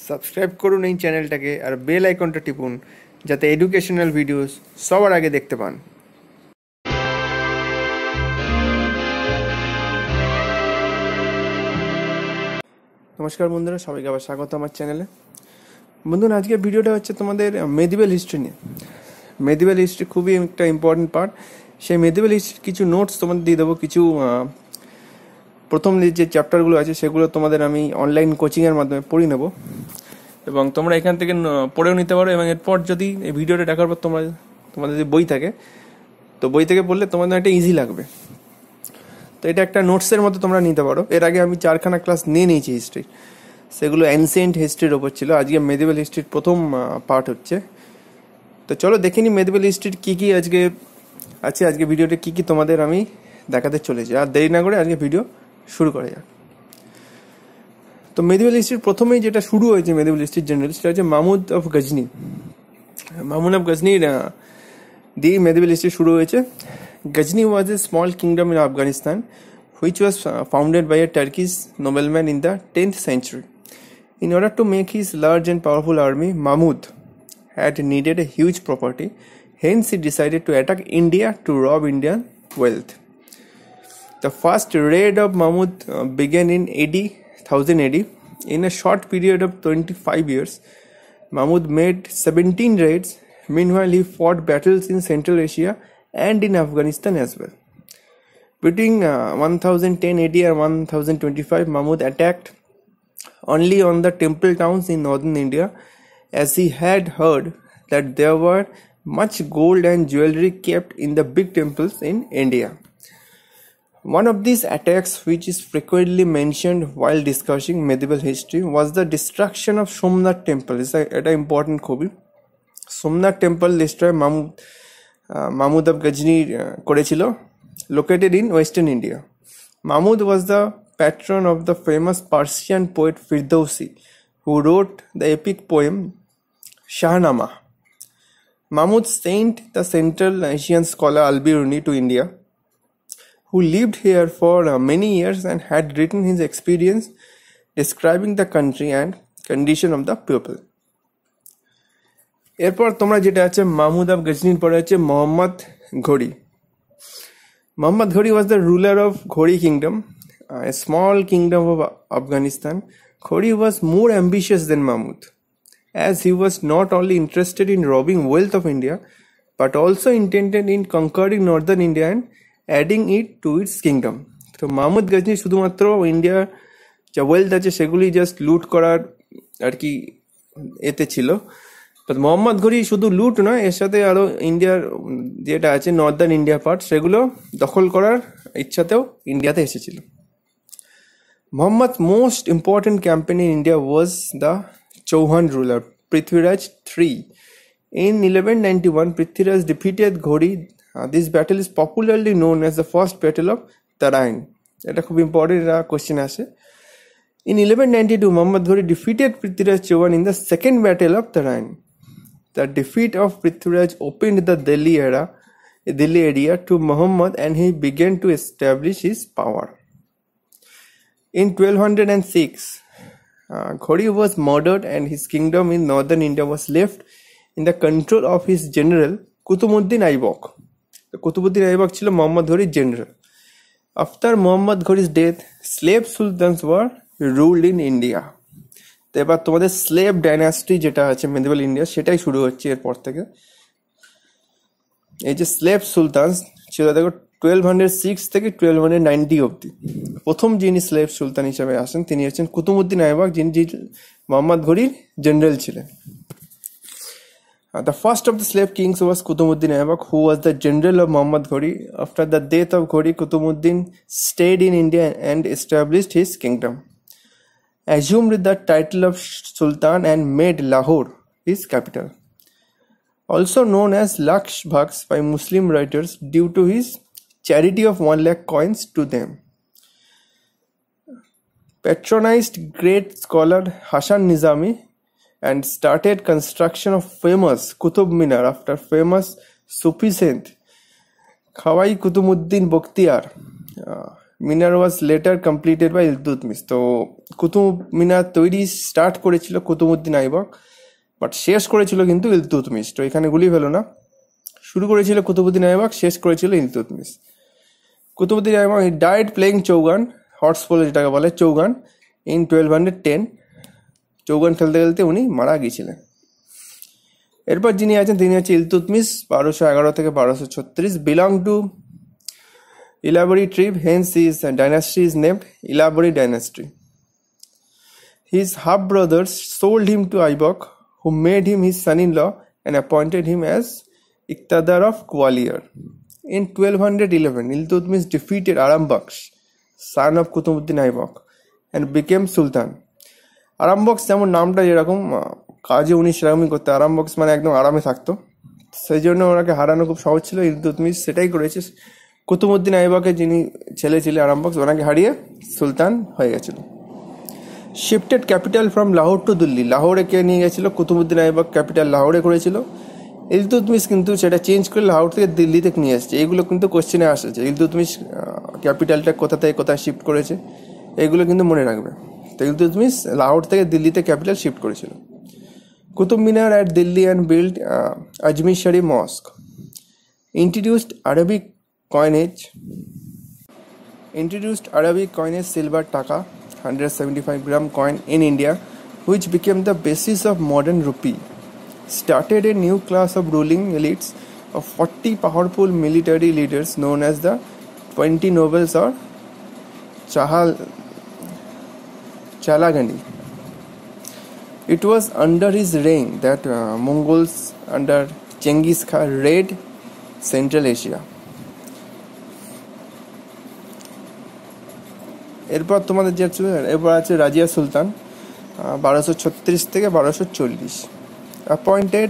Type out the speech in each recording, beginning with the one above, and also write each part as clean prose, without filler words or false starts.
Subscribe করুন এই চ্যানেলটাকে আর বেল আইকনটা টিপুন যাতে এডুকেশনাল ভিডিওস সবার আগে দেখতে পান। নমস্কার বন্ধুরা, সবাইকে আবার স্বাগত আমার চ্যানেলে। বন্ধুরা, আজকের ভিডিওটা হচ্ছে তোমাদের মেডিভেল হিস্ট্রি নিয়ে। মেডিভেল হিস্ট্রি খুবই একটা ইম্পর্টেন্ট পার্ট। সেই মেডিভেল হিস্ট্রির কিছু নোটস তোমাদের দিয়ে দেবো। কিছু প্রথম যে চ্যাপ্টারগুলো আছে সেগুলো তোমাদের আমি অনলাইন কোচিংয়ের মাধ্যমে পড়িয়ে নেবো এবং তোমরা এখান থেকে পড়েও নিতে পারো। এবং এরপর যদি এই ভিডিওটা দেখার পর তোমাদের যদি বই থাকে তো বই থেকে পড়লে তোমাদের একটা ইজি লাগবে। তো এটা একটা নোটসের মতো তোমরা নিতে পারো। এর আগে আমি 4খানা ক্লাস নিয়েছি হিস্ট্রি, সেগুলো অ্যানসিয়েন্ট হিস্ট্রির ওপর ছিল। আজকে মেডিভেল হিস্ট্রির প্রথম পার্ট হচ্ছে। তো চলো দেখে নিই মেডিভেল হিস্ট্রির কী কী আজকে আছে, আজকে ভিডিওতে কী কী তোমাদের আমি দেখাতে চলেছি। আর দেরি না করে আজকে ভিডিও শুরু করা যাক। তো মেডিভেল হিস্ট্রির প্রথমেই যেটা শুরু হয়েছে মেডিভেল হিস্ট্রির জেনারেল, সেটা হচ্ছে মাহমুদ অফ গজনি। মাহমুদ অফ গজনির দিয়ে মেডিভেল হিস্ট্রি শুরু হয়েছে। Ghazni was a small kingdom in Afghanistan which was founded by a Turkish nobleman in the 10th century. In order to make his large and powerful army, Mahmud had needed a huge property. Hence, he decided to attack India to rob Indian wealth. The first raid of Mahmud began in 1000 AD. In a short period of 25 years, Mahmud made 17 raids. Meanwhile, he fought battles in Central Asia and in Afghanistan as well. Between 1010 AD and 1025, Mahmud attacked only on the temple towns in northern India, as he had heard that there were much gold and jewelry kept in the big temples in India. One of these attacks, which is frequently mentioned while discussing medieval history, was the destruction of Somnath temple. It's an important khobi. Somnath temple destroy Mahmud of Ghazni করেছিল, located in western India. Mahmud was the patron of the famous Persian poet Firdausi, who wrote the epic poem Shahnamah. Mahmud sent the Central Asian scholar Al-Biruni to India, who lived here for many years and had written his experience describing the country and condition of the people. এরপর তোমরা যেটা আছে Mahmud of গজনির পরে আছে মোহাম্মদ ঘড়ি। মোহাম্মদ ঘড়ি was the ruler of ঘড়ি kingdom, a small kingdom of Afghanistan. Ghori was more ambitious than Mahmud, as he was not only interested in robbing wealth of India, but also intended in conquering northern India and adding it to its kingdom. তো মাহমুদ গজনি শুধুমাত্র ইন্ডিয়ার যা wealth আছে সেগুলি just লুট করার আর কি এতে ছিল। মোহাম্মদ ঘড়ি শুধু লুট নয়, এর সাথে আরো ইন্ডিয়ার যেটা আছে নর্দার্ন ইন্ডিয়া পার্ট সেগুলো দখল করার ইচ্ছাতেও ইন্ডিয়াতে এসেছিল। Mohammad most important campaign in India was the Chauhan ruler Prithviraj III. In 1191, Prithviraj defeated Ghori. This battle is popularly known as the first battle of Tarain. এটা খুব ইম্পর্টেন্ট কোয়েশ্চেন আসে। In 1192, Muhammad Ghori defeated Prithviraj Chauhan in the second battle of Tarain. The defeat of Prithviraj opened the Delhi area to Muhammad, and he began to establish his power. In 1206, Ghori was murdered and his kingdom in northern India was left in the control of his general Qutbuddin Aibak. Qutbuddin Aibak ছিল Muhammad Ghori's general. After Muhammad Ghori's death, slave sultans were ruled in India. তো এবার তোমাদের slave dynasty যেটা আছে medieval India সেটাই শুরু হচ্ছে এরপর থেকে। এই যে স্লেভ সুলতান ছিল দেখো 1206 থেকে 1290 অব্দি। প্রথম যিনি স্লেভ সুলতান হিসেবে আসেন তিনি হচ্ছেন কুতুবউদ্দিন আইবক, যিনি মোহাম্মদ ঘড়ির জেনারেল ছিলেন। The first of the slave kings was Qutbuddin Aibak, who was the general of Muhammad Ghori. After the death of Ghori, Qutbuddin stayed in India and established his kingdom, assumed the title of Sultan, and made Lahore his capital. Also known as Laksh Bhaks by Muslim writers due to his charity of 1 lakh coins to them. Patronized great scholar Hasan Nizami and started construction of famous Qutub Minar after famous Sufi saint Khawai Qutbuddin Bakhtiar Minar was later completed by Iltutmish. তো কুতুব মিনার তৈরি start করেছিল Qutbuddin Aibak, but শেষ করেছিল কিন্তু ইলতুৎমিশ। তো এখানে গুলি হলো না, শুরু করেছিল কুতুবউদ্দিন আইবক, শেষ করেছিল Iltutmish. Qutbuddin Aibak died playing chaugan, horse polo যেটাকে বলে চৌগান, ইন 1210। চৌগান খেলতে খেলতে উনি মারা গিয়েছিলেন। এরপর যিনি আছেন তিনি হচ্ছে ইলতুৎমিশ, 1211 থেকে 1236, belong to Ilabari tribe, hence his dynasty is named Ilabari dynasty. His half-brothers sold him to Aibak, who made him his son-in-law and appointed him as Iqtadar of Gwalior. In 1211, Iltutmish defeated Arambaksh, son of Qutbuddin Aibak, and became Sultan. Arambaksh যেমন নামটা যেরকম কাজে উনি সেরকমই করতে, আরামবক্স মানে একদম আরামে থাকতো, সেই জন্য ওনাকে হারানো খুব সহজ ছিল। ইলতুৎমিশ সেটাই করেছে। কুতুবউদ্দিন আইবকের যিনি ছেলে ছিলেন আরামবক্স, ওনাকে হারিয়ে সুলতান হয়ে গেছিল। Shifted capital from Lahore to Delhi, লাহোরে কে নিয়ে গেছিল? কুতুবউদ্দিন আইবক ক্যাপিটাল লাহোরে করেছিল। ইলতুৎমিশ কিন্তু সেটা চেঞ্জ করে লাহোর থেকে দিল্লিতে নিয়ে আসছে। এগুলো কিন্তু কোশ্চেনে আসছে, ইলতুৎমিশ ক্যাপিটালটা কোথা থেকে কোথায় শিফট করেছে, এগুলো কিন্তু মনে রাখবে। তো ইলতুৎমিশ লাহোর থেকে দিল্লিতে ক্যাপিটাল শিফট করেছিল। Qutub Minar at Delhi and built Ajmer Sharif Mosque. Introduced Arabic coinage silver taka 175-gram coin in India, which became the basis of modern rupee. Started a new class of ruling elites of 40 powerful military leaders known as the 20 nobles or Chalagani. It was under his reign that Mongols under Genghis Khan raided Central Asia. এরপর তোমাদের যে এরপর আছে রাজিয়া সুলতান, 1236 থেকে 1240। Appointed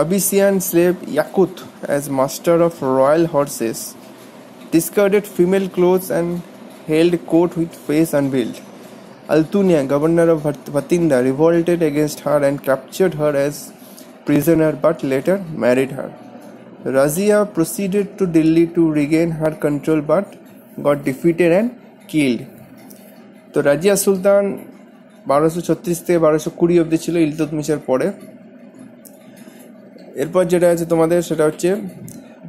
Abyssinian slave Yakut as master of royal horses, discarded female clothes and held court with face unveiled. Altunia, governor of Bhatinda, revolted against her and captured her as prisoner but later married her. Razia proceeded to Delhi to regain her control but got defeated and killed. তো রাজিয়া সুলতান 1236 থেকে 1220 অব্দি ছিল ইলতুৎমিশের পরে। এরপর যেটা আছে তোমাদের সেটা হচ্ছে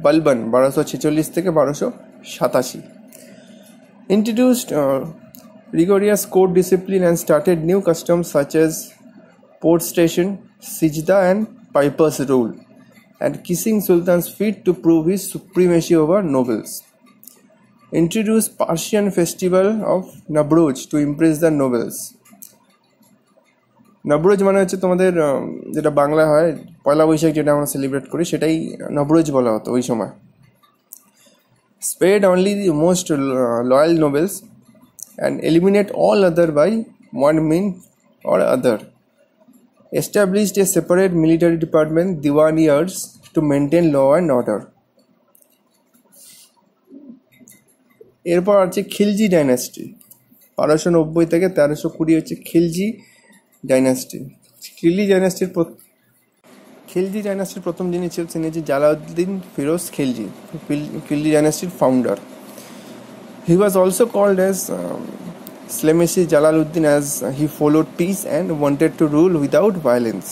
বালবান, 1246 থেকে 1287। Introduced rigorous court discipline and started new customs such as port station, sijda and piper's rule, and kissing sultan's feet to prove his supremacy over nobles. Introduced Persian festival of Nowruz to impress the nobles. নবরোজ মানে হচ্ছে তোমাদের যেটা বাংলা হয় পয়লা বৈশাখ, যেটা আমরা celebrate করি সেটাই নবরোজ বলা হতো ওই সময়। Spared only the most loyal nobles and eliminate all other by one means or other. Established a separate military department, Diwaniyars, to maintain law and order. এরপর আছে খিলজি ডাইনাস্টি, 1290 থেকে 1320 হচ্ছে খিলজি ডাইনাস্টি। খিলজি ডাইনাস্টির প্রথম যিনি ছিলেন তিনি হচ্ছে জালাউদ্দিন ফিরোজ খিলজি, খিলজি ডাইনাস্টির founder. He was also called as Slemesi Jalaluddin as he followed peace and wanted to rule without violence.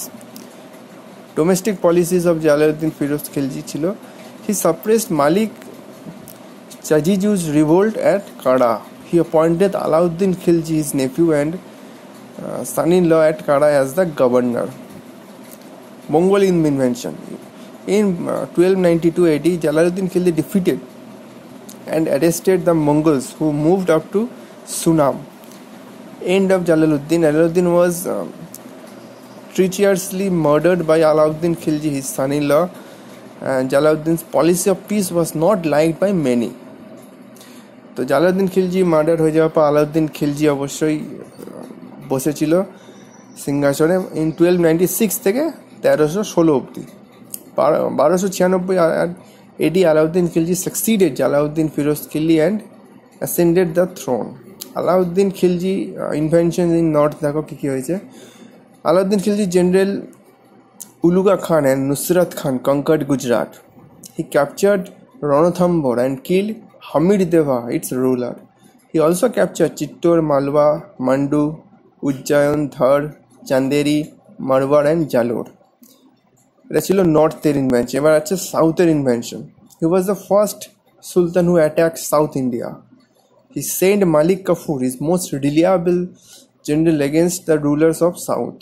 Domestic policies of Jalaluddin Firoz Khilji ছিল, he suppressed Malik Chajiju's revolt at Kada. He appointed Alauddin Khilji, his nephew and son-in-law at Kada, as the governor. Mongol invention. In 1292 AD, Jalaluddin Khilji defeated and arrested the Mongols who moved up to Sunam. End of Jalaluddin. Jalaluddin was treacherously murdered by Alauddin Khilji, his son-in-law, and Jalaluddin's policy of peace was not liked by many. তো Jalauddin Khilji murder হয়ে যাওয়ার পর আলাউদ্দিন খিলজি অবশ্যই বসেছিল সিংহাসনে in 1296 থেকে 1316 অব্দি। 1296 AD Alauddin Khilji succeeded Jalaluddin Firoz Khilji and ascended the throne. Alauddin Khilji inventions in north দেখো কি হয়েছে। Alauddin Khilji general Uluga Khan and Nusrat Khan conquered Gujarat. He captured Ranthambore and killed Hamid Deva, its ruler. He also captured Chittor, Malwa, Mandu, Ujjayan, Dhar, Chanderi, Marwar and Jalor. এটা ছিল নর্থের invention. এবার আছে সাউথের invention. He was the first sultan who attack south India. He sent Malik Kafur, his most reliable general against the rulers of south.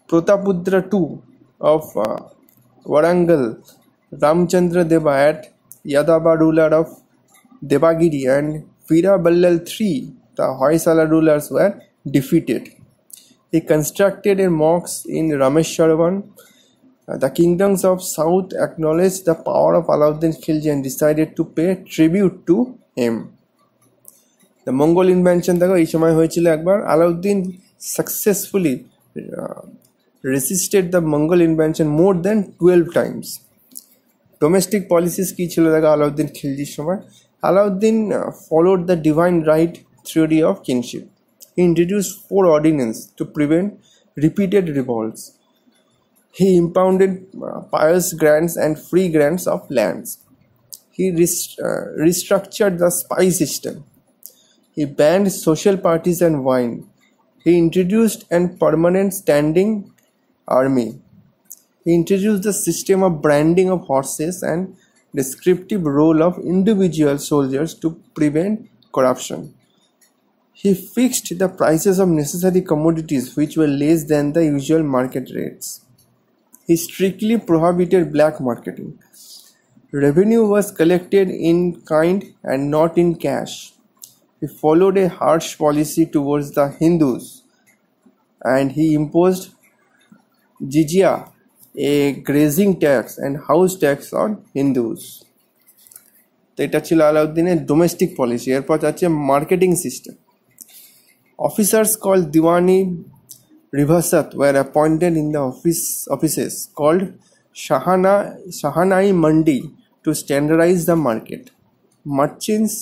Pratapudra II of Warangal, Ramchandra Deva at Yadava, ruler of Devagiri, and Veera Ballal III, the Hoysala rulers, were defeated. He constructed a mosque in Rameshwaram. The kingdoms of south acknowledged the power of Alauddin Khilji and decided to pay tribute to him. The Mongol invasion দেখো এই সময় হয়েছিল একবার। Alauddin successfully resisted the Mongol invasion more than 12 times. Domestic policies কি ছিল দেখো আলাউদ্দিন খিলজির সময়? Alauddin followed the divine right theory of kingship. He introduced 4 ordinances to prevent repeated revolts. He impounded pious grants and free grants of lands. He restructured the spy system. He banned social parties and wine. He introduced a permanent standing army. He introduced the system of branding of horses and descriptive role of individual soldiers to prevent corruption. He fixed the prices of necessary commodities which were less than the usual market rates. He strictly prohibited black marketing. Revenue was collected in kind and not in cash. He followed a harsh policy towards the Hindus, and he imposed jizya, a grazing tax and house tax on Hindus. তো এটা ছিল আলাউদ্দিনের domestic policy. এরপর আছে marketing system. Officers called Diwani Rivasat were appointed in the offices called Shahanai Mandi to standardize the market. Merchants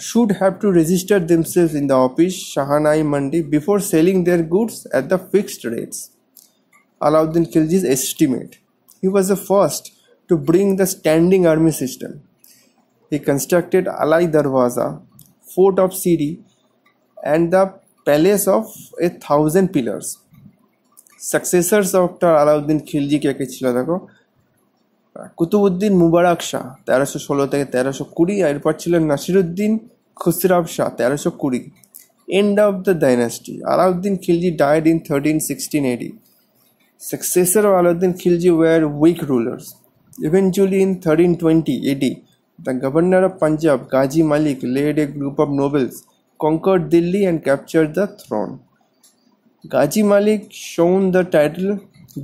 should have to register themselves in the office Shahanai Mandi before selling their goods at the fixed rates. Alauddin Khilji's estimate. He was the first to bring the standing army system. He constructed Alai Darwaza, fort of Siri, and the palace of 1,000 pillars. Successors of Alauddin Khilji কে কে ছিল দেখো? কুতুবউদ্দিন মুবারক শাহ 1316 থেকে 1320, এরপর ছিল Nasiruddin খুসরাও Shah 1320. End of the dynasty. Alauddin Khilji died in 1316 AD. Successors of Alauddin Khilji were weak rulers. Eventually in 1320 AD, the governor of Punjab, Ghazi Malik, led a group of nobles, conquered Delhi and captured the throne. Ghazi Malik shown the title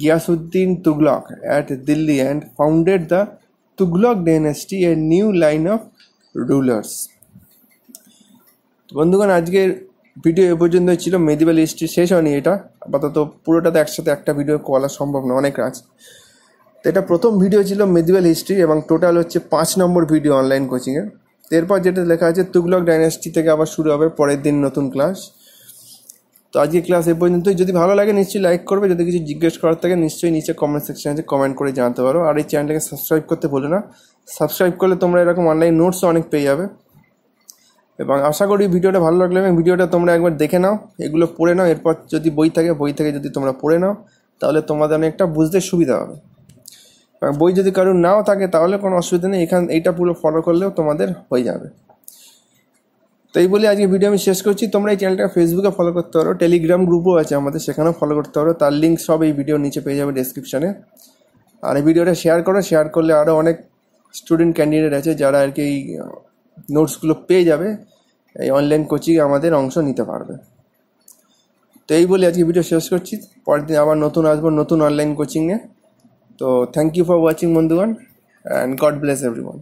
Ghiyasuddin Tughlaq at Delhi and founded the Tughlaq dynasty, a new line of rulers. বন্ধুগণ, আজকের video এ পর্যন্ত ছিল। Medieval history শেষ হয়নি, এটা আপাতত পুরোটাতে একসাথে একটা ভিডিও করা সম্ভব না, অনেক আছে। তো এটা প্রথম ভিডিও ছিল মেডিভেল হিস্ট্রি, এবং টোটাল হচ্ছে 5 নম্বর ভিডিও অনলাইন কোচিংয়ের। এরপর যেটা লেখা আছে তুগলক ডাইনাস্টি থেকে আবার শুরু হবে পরের দিন নতুন ক্লাস। তো আজকে ক্লাস এ পর্যন্তই। যদি ভালো লাগে নিশ্চয়ই লাইক করবে, যদি কিছু জিজ্ঞেস করার থাকে নিশ্চয়ই নিচে কমেন্ট সেকশনে কমেন্ট করে জানাতে পারো। আর এই চ্যানেলটাকে সাবস্ক্রাইব করতে ভুলো না। সাবস্ক্রাইব করলে তোমরা এরকম অনলাইন নোটসও অনেক পেয়ে যাবে। এবং আশা করি ভিডিওটা ভালো লাগলো, এবং ভিডিওটা তোমরা একবার দেখে নাও, এগুলো পড়ে নাও। এরপর যদি বই থেকে যদি তোমরা পড়ে নাও তাহলে তোমাদের অনেকটা বুঝতে সুবিধা হবে। বই যদি কারোর নাও থাকে তাহলে কোনো অসুবিধা নেই, এইটা পুরো ফলো করলেও তোমাদের হয়ে যাবে। তো এই বলে আজকে ভিডিও আমি শেষ করছি। তোমরা এই চ্যানেলটাকে ফেসবুকে ফলো করতে পারো, টেলিগ্রাম গ্রুপও আছে আমাদের, সেখানেও ফলো করতে পারো। তার লিঙ্ক সব এই ভিডিওর নিচে পেয়ে যাবে ডেসক্রিপশানে। আর এই ভিডিওটা শেয়ার করলে আরও অনেক স্টুডেন্ট ক্যান্ডিডেট আছে যারা আর কি এই নোটসগুলো পেয়ে যাবে, এই অনলাইন কোচিংয়ে আমাদের অংশ নিতে পারবে। তো এই বলে আজকে ভিডিও শেষ করছি। পরের দিন আবার আসবো নতুন অনলাইন কোচিংয়ে। তো থ্যাংক ইউ ফর ওয়াচিং বন্ধুগণ, অ্যান্ড গড ব্লেস এভরিওয়ান।